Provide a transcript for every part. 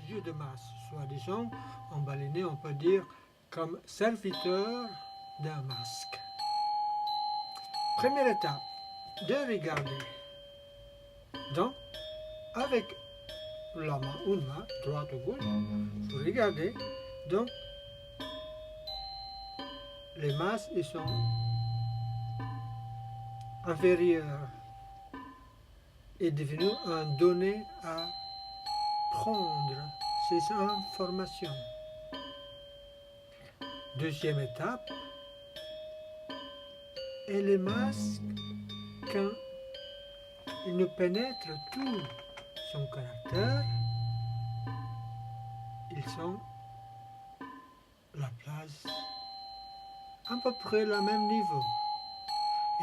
lieu de masque. Soi-disant, en balinais, on peut dire comme serviteur d'un masque. Première étape, de regarder. Donc, avec la main, une main, droite ou gauche, vous regardez. Donc, les masques, ils sont inférieurs et devenus un donné à prendre ces informations. Deuxième étape, et les masques, quand ils nous pénètrent tout son caractère, ils sont la place à peu près le même niveau.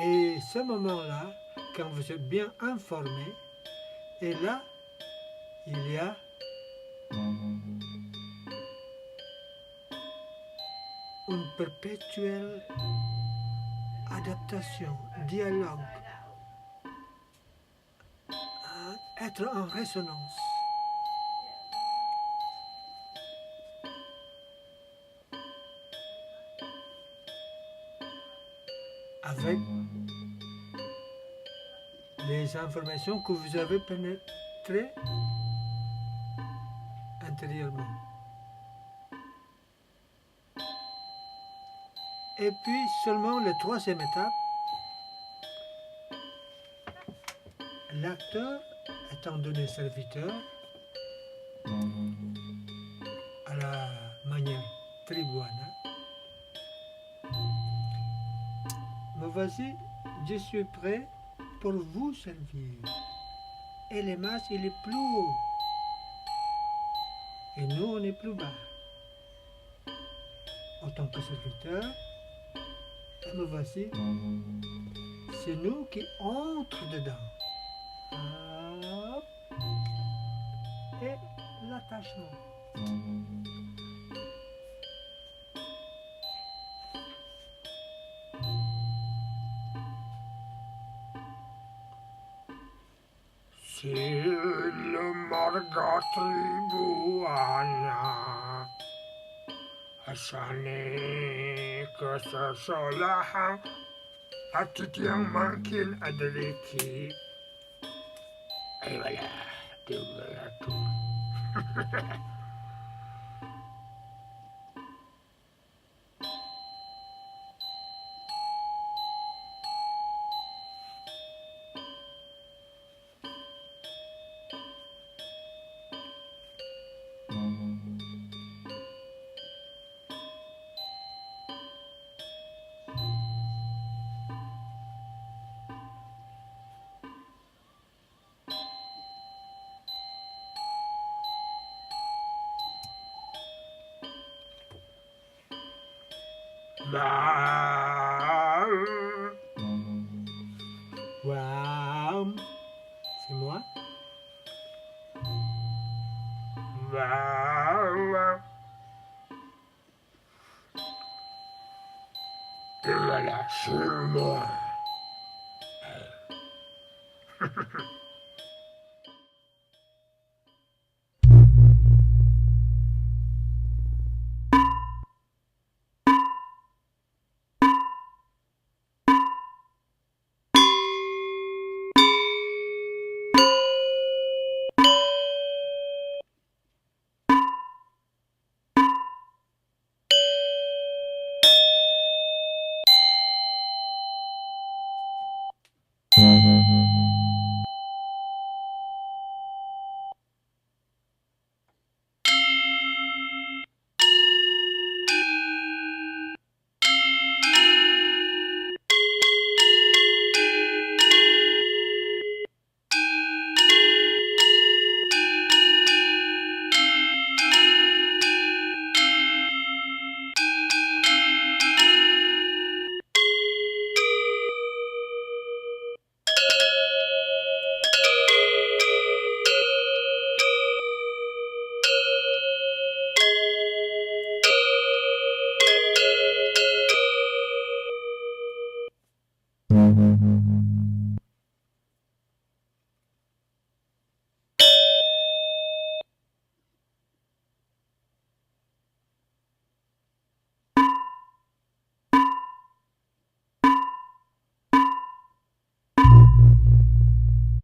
Et ce moment-là, quand vous êtes bien informé, et là, il y a une perpétuelle adaptation, dialogue, être en résonance. Avec les informations que vous avez pénétrées intérieurement. Et puis seulement la troisième étape, l'acteur étant donné serviteur, à la manière tribuana, me voici, je suis prêt pour vous servir. Et le masque, il est plus haut. Et nous, on est plus bas. En tant que serviteur, et me voici, c'est nous qui entrons dedans. Hop. Et l'attachement. Si le marga tribuana Asani kasasalaha Atit yang makin adriki. Et voilà, voilà tout. Waouh, c'est moi. Et voilà, c'est moi.